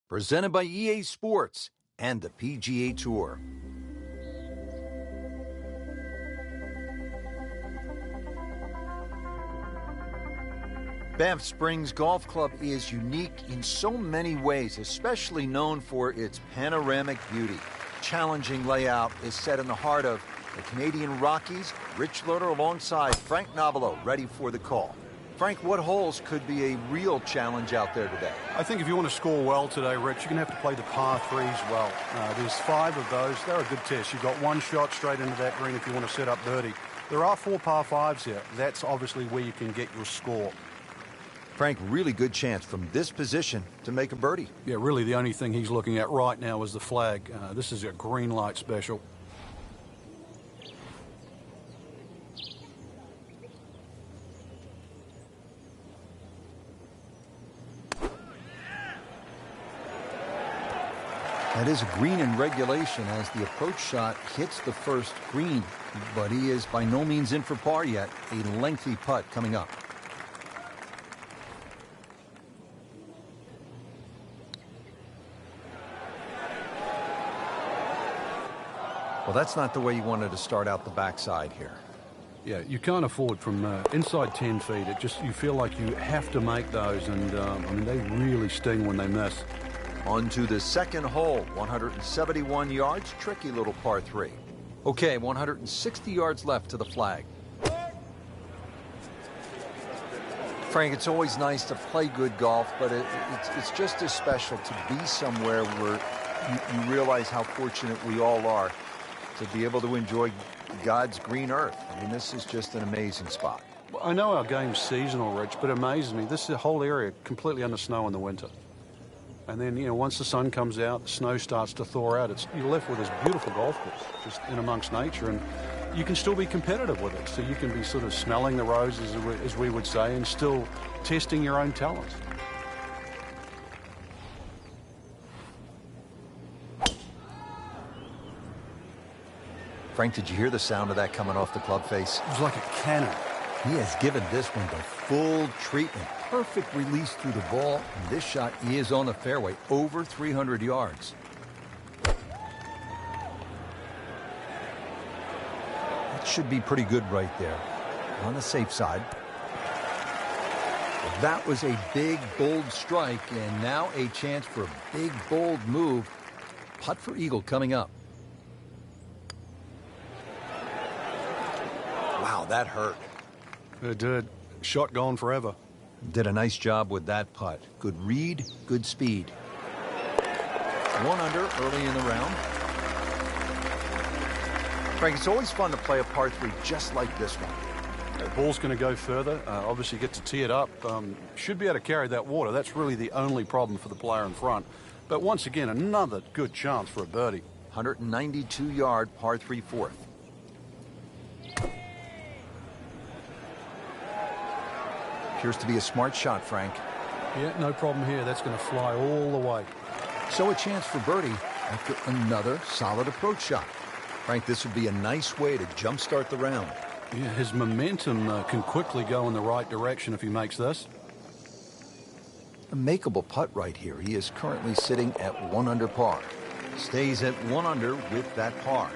Presented by EA Sports and the PGA Tour. Banff Springs Golf Club is unique in so many ways, especially known for its panoramic beauty. Challenging layout is set in the heart of the Canadian Rockies. Rich Loader alongside Frank Nobilo, ready for the call. Frank, what holes could be a real challenge out there today? I think if you want to score well today, Rich, you're going to have to play the par threes well. There's 5 of those. They're a good test. You've got one shot straight into that green if you want to set up birdie. There are 4 par 5s here. That's obviously where you can get your score. Frank, really good chance from this position to make a birdie. Yeah, really the only thing he's looking at right now is the flag. This is a green light special. That is a green in regulation as the approach shot hits the first green, but he is by no means in for par yet. A lengthy putt coming up. Well, that's not the way you wanted to start out the backside here. Yeah, you can't afford from inside 10 feet. You feel like you have to make those, and I mean, they really sting when they miss. On to the second hole, 171 yards, tricky little par 3. Okay, 160 yards left to the flag. Frank, it's always nice to play good golf, but it's just as special to be somewhere where you realize how fortunate we all are to be able to enjoy God's green earth. I mean, this is just an amazing spot. Well, I know our game's seasonal, Rich, but it amazes me. This is a whole area completely under snow in the winter. And then, you know, once the sun comes out, the snow starts to thaw out. You're left with this beautiful golf course, just in amongst nature, and you can still be competitive with it. So you can be sort of smelling the roses, as we would say, and still testing your own talents. Frank, did you hear the sound of that coming off the club face? It was like a cannon. He has given this one the full treatment. Perfect release through the ball. And this shot is on the fairway, over 300 yards. That should be pretty good right there. On the safe side. Well, that was a big, bold strike, and now a chance for a big, bold move. Putt for eagle coming up. Wow, that hurt. It did. Shot gone forever. Did a nice job with that putt. Good read, good speed. 1 under early in the round. Frank, it's always fun to play a par 3 just like this one. The ball's going to go further. Obviously, get to tee it up. Should be able to carry that water. That's really the only problem for the player in front. But once again, another good chance for a birdie. 192-yard par 3 fourth. Appears to be a smart shot, Frank. Yeah, no problem here. That's going to fly all the way. So a chance for birdie after another solid approach shot. Frank, this would be a nice way to jumpstart the round. Yeah, his momentum can quickly go in the right direction if he makes this. A makeable putt right here. He is currently sitting at 1 under par. Stays at 1 under with that par.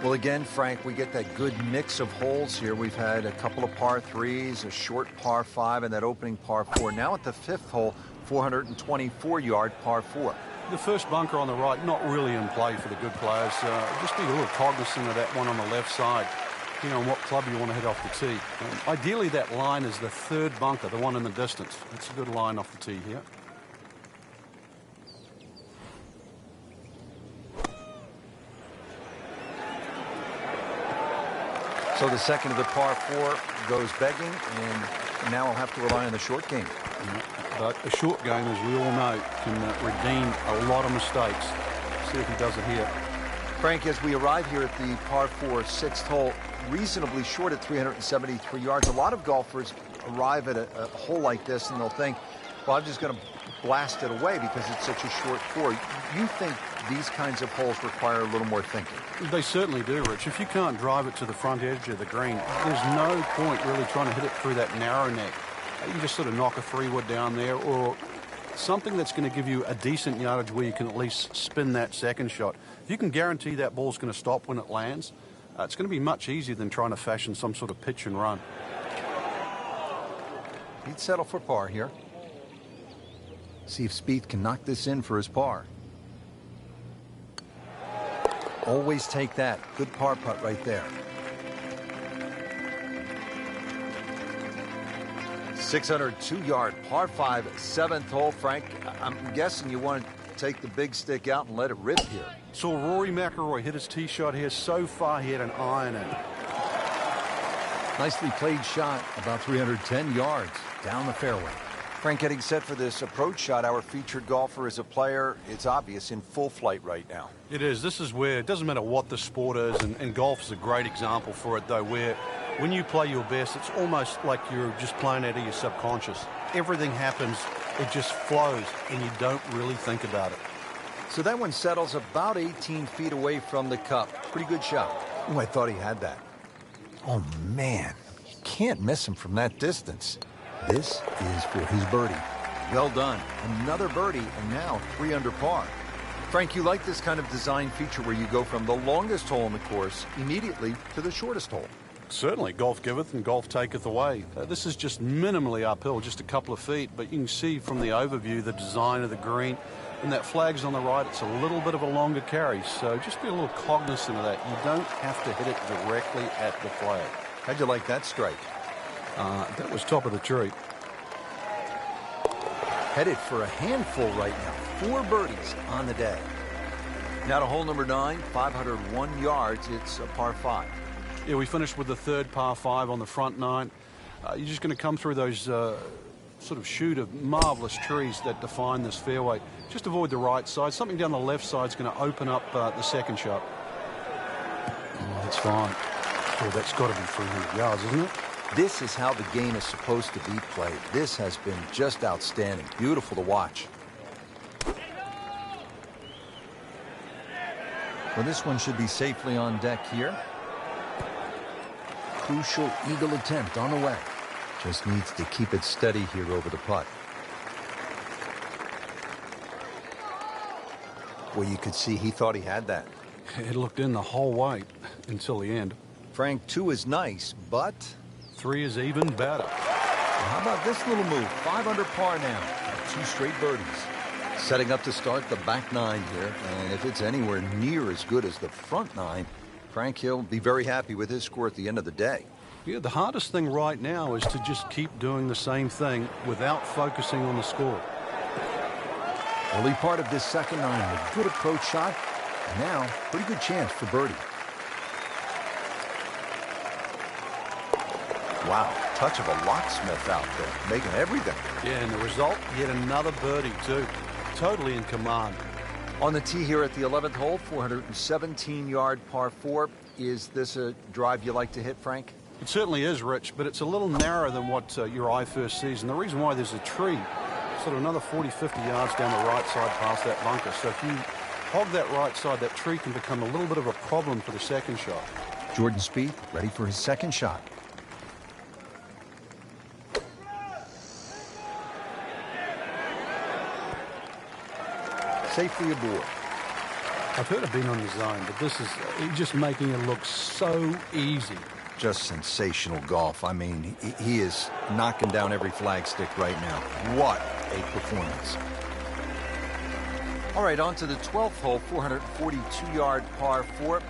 Well, again, Frank, we get that good mix of holes here. We've had a couple of par 3s, a short par 5, and that opening par 4. Now at the 5th hole, 424-yard par 4. The first bunker on the right, not really in play for the good players. Just be a little cognizant of that one on the left side. You know, what club you want to hit off the tee. Ideally, that line is the 3rd bunker, the one in the distance. It's a good line off the tee here. So the second of the par 4 goes begging, and now I'll have to rely on the short game. But a short game, as we all know, can redeem a lot of mistakes. See if he does it here. Frank, as we arrive here at the par 4 6th hole, reasonably short at 373 yards. A lot of golfers arrive at a hole like this and they'll think, well, I'm just going to blast it away because it's such a short 4. You think these kinds of holes require a little more thinking? They certainly do, Rich. If you can't drive it to the front edge of the green, there's no point really trying to hit it through that narrow neck. You can just sort of knock a 3-wood down there, or something that's going to give you a decent yardage where you can at least spin that second shot. If you can guarantee that ball's going to stop when it lands, it's going to be much easier than trying to fashion some sort of pitch and run. He'd settle for par here. See if Spieth can knock this in for his par. Always take that. Good par putt right there. 602-yard par 5, 7th hole. Frank, I'm guessing you want to take the big stick out and let it rip here. Saw Rory McIlroy hit his tee shot here. So far, he had an iron in. Nicely played shot, about 310 yards down the fairway. Frank, getting set for this approach shot. Our featured golfer is a player, it's obvious, in full flight right now. It is. This is where it doesn't matter what the sport is, and golf is a great example for it, though, where when you play your best, it's almost like you're just playing out of your subconscious. Everything happens, it just flows, and you don't really think about it. So that one settles about 18 feet away from the cup. Pretty good shot. Oh, I thought he had that. Oh, man. You can't miss him from that distance. This is for his birdie. Well done. Another birdie, and now 3 under par. Frank, you like this kind of design feature where you go from the longest hole in the course immediately to the shortest hole. Certainly, golf giveth and golf taketh away. This is just minimally uphill, just a couple of feet, but you can see from the overview the design of the green, and that flag's on the right. It's a little bit of a longer carry, so just be a little cognizant of that. You don't have to hit it directly at the flag. How'd you like that strike? That was top of the tree. Headed for a handful right now. 4 birdies on the day. Now to hole number 9, 501 yards. It's a par 5. Yeah, we finished with the third par 5 on the front 9. You're just going to come through those sort of chute of marvelous trees that define this fairway. Just avoid the right side. Something down the left side is going to open up the second shot. Oh, that's fine. Oh, that's got to be 300 yards, isn't it? This is how the game is supposed to be played. This has been just outstanding. Beautiful to watch. Well, this one should be safely on deck here. Crucial eagle attempt on the way. Just needs to keep it steady here over the putt. Well, you could see he thought he had that. It looked in the whole way until the end. Frank, 2 is nice, but 3 is even better. Well, how about this little move? 5 under par now. 2 straight birdies. Setting up to start the back 9 here, and if it's anywhere near as good as the front 9, Frank, he'll be very happy with his score at the end of the day. Yeah, the hardest thing right now is to just keep doing the same thing without focusing on the score. Early part of this second 9, a good approach shot, and now pretty good chance for birdie. Wow, touch of a locksmith out there, making everything. Yeah, and the result, yet another birdie too. Totally in command. On the tee here at the 11th hole, 417-yard par 4. Is this a drive you like to hit, Frank? It certainly is, Rich, but it's a little narrower than what your eye first sees. And the reason why, there's a tree sort of another 40, 50 yards down the right side past that bunker. So if you hog that right side, that tree can become a little bit of a problem for the second shot. Jordan Spieth ready for his second shot. Safely aboard. I've heard of being on the zone, but this is just making it look so easy. Just sensational golf. I mean, he is knocking down every flagstick right now. What a performance. All right, on to the 12th hole, 442-yard par 4.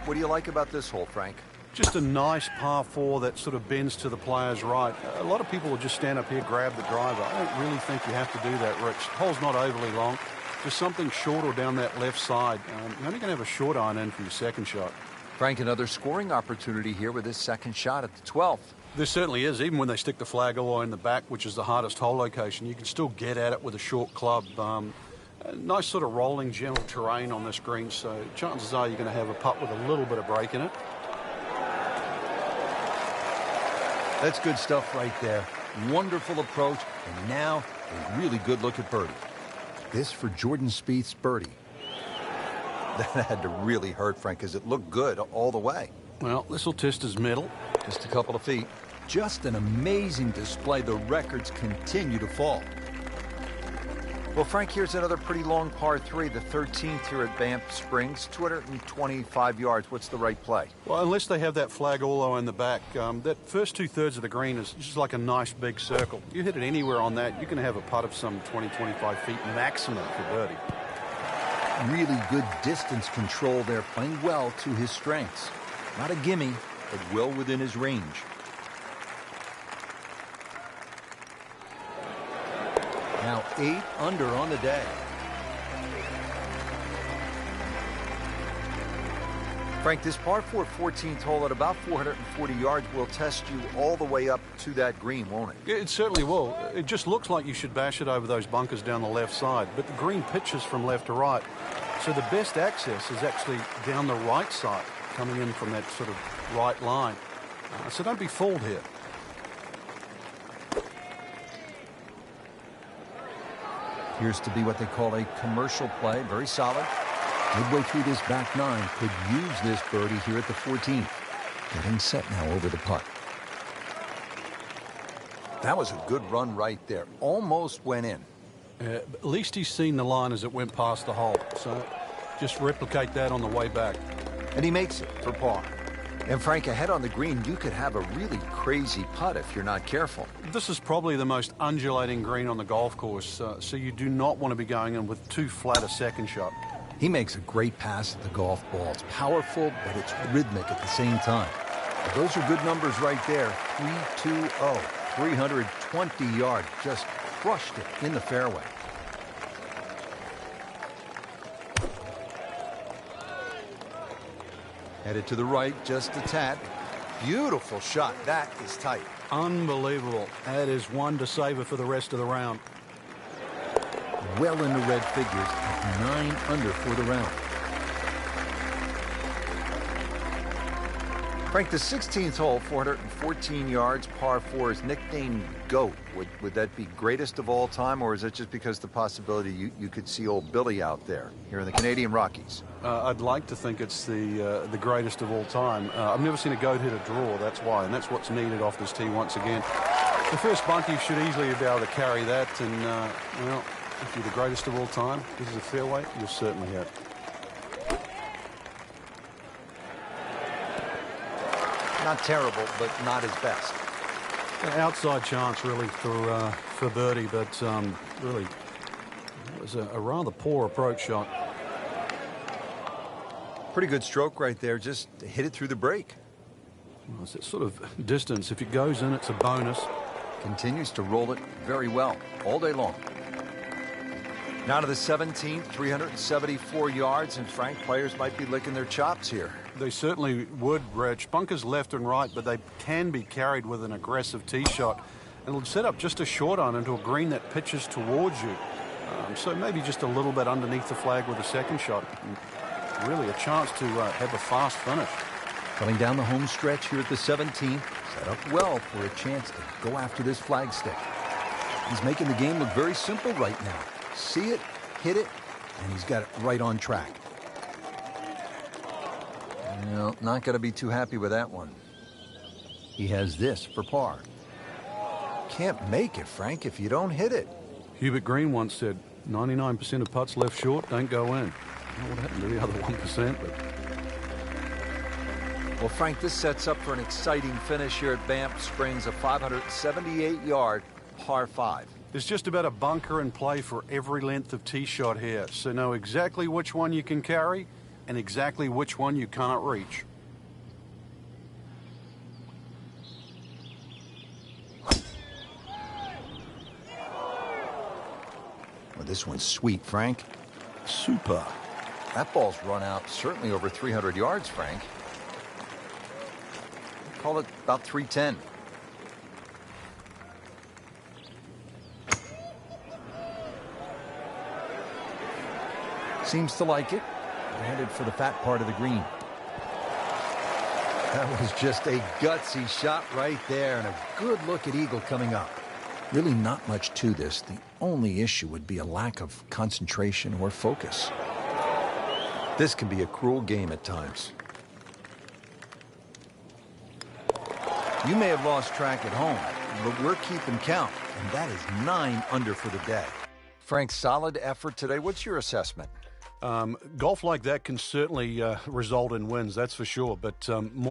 What do you like about this hole, Frank? Just a nice par 4 that sort of bends to the player's right. A lot of people will just stand up here, grab the driver. I don't really think you have to do that, Rich. The hole's not overly long. Just something short or down that left side. You're only going to have a short iron in for your second shot. Frank, another scoring opportunity here with his second shot at the 12th. There certainly is. Even when they stick the flag all the way in the back, which is the hardest hole location, you can still get at it with a short club. Nice sort of rolling, gentle terrain on this green, so chances are you're going to have a putt with a little bit of break in it. That's good stuff right there. Wonderful approach, and now a really good look at birdie. This for Jordan Spieth's birdie. That had to really hurt, Frank, because it looked good all the way. Well, this will test his mettle. Just a couple of feet. just an amazing display. The records continue to fall. Well, Frank, here's another pretty long par 3, the 13th here at Banff Springs, 225 yards. What's the right play? Well, unless they have that flag all the way in the back, that first 2/3 of the green is just like a nice big circle. You hit it anywhere on that, you can have a putt of some 20, 25 feet maximum for birdie. Really good distance control there, playing well to his strengths. Not a gimme, but well within his range. Now 8 under on the day. Frank, this par 4 14th hole at about 440 yards will test you all the way up to that green, won't it? It certainly will. It just looks like you should bash it over those bunkers down the left side, but the green pitches from left to right. So the best access is actually down the right side, coming in from that sort of right line. So don't be fooled here. Appears to be what they call a commercial play. Very solid. Midway through this back 9, could use this birdie here at the 14th. Getting set now over the putt. That was a good run right there. Almost went in. At least he's seen the line as it went past the hole. So just replicate that on the way back. And he makes it for par. And Frank, ahead on the green, you could have a really crazy putt if you're not careful. This is probably the most undulating green on the golf course, so you do not want to be going in with too flat a second shot. He makes a great pass at the golf ball. It's powerful, but it's rhythmic at the same time. Those are good numbers right there. 320, 320 yards. Just crushed it in the fairway. Headed to the right, just a tad. Beautiful shot. That is tight. Unbelievable. That is one to savor for the rest of the round. Well into red figures at 9 under for the round. Frank, the 16th hole, 414 yards, par 4, is nicknamed GOAT. Would that be greatest of all time, or is it just because the possibility you could see old Billy out there here in the Canadian Rockies? I'd like to think it's the greatest of all time. I've never seen a GOAT hit a draw, that's why, and that's what's needed off this tee once again. The first bunkie should easily be able to carry that, and, well, if you're the greatest of all time, this is a fairway, you'll certainly have. Not terrible, but not his best. Outside chance, really, for birdie, but really, it was a rather poor approach shot. Pretty good stroke right there, just hit it through the break. Well, it's that sort of distance. If it goes in, it's a bonus. Continues to roll it very well all day long. Now to the 17th, 374 yards, and Frank, players might be licking their chops here. They certainly would, Rich. Bunkers left and right, but they can be carried with an aggressive tee shot. And it'll set up just a short iron into a green that pitches towards you. So maybe just a little bit underneath the flag with a second shot. And really a chance to have a fast finish. Coming down the home stretch here at the 17th, set up well for a chance to go after this flagstick. He's making the game look very simple right now. See it, hit it, and he's got it right on track. No, not going to be too happy with that one. He has this for par. Can't make it, Frank, if you don't hit it. Hubert Green once said, 99% of putts left short don't go in. I don't know what happened to the other 1%, but... Well, Frank, this sets up for an exciting finish here at Banff Springs, a 578-yard par 5. There's just about a bunker in play for every length of tee shot here, so know exactly which one you can carry and exactly which one you cannot reach. Well, this one's sweet, Frank. Super. That ball's run out certainly over 300 yards, Frank. Call it about 310. Seems to like it. Headed for the fat part of the green. That was just a gutsy shot right there, and a good look at eagle coming up. Really not much to this. The only issue would be a lack of concentration or focus. This can be a cruel game at times. You may have lost track at home, but we're keeping count, and that is 9 under for the day. Frank, solid effort today. What's your assessment? Golf like that can certainly result in wins, that's for sure, but more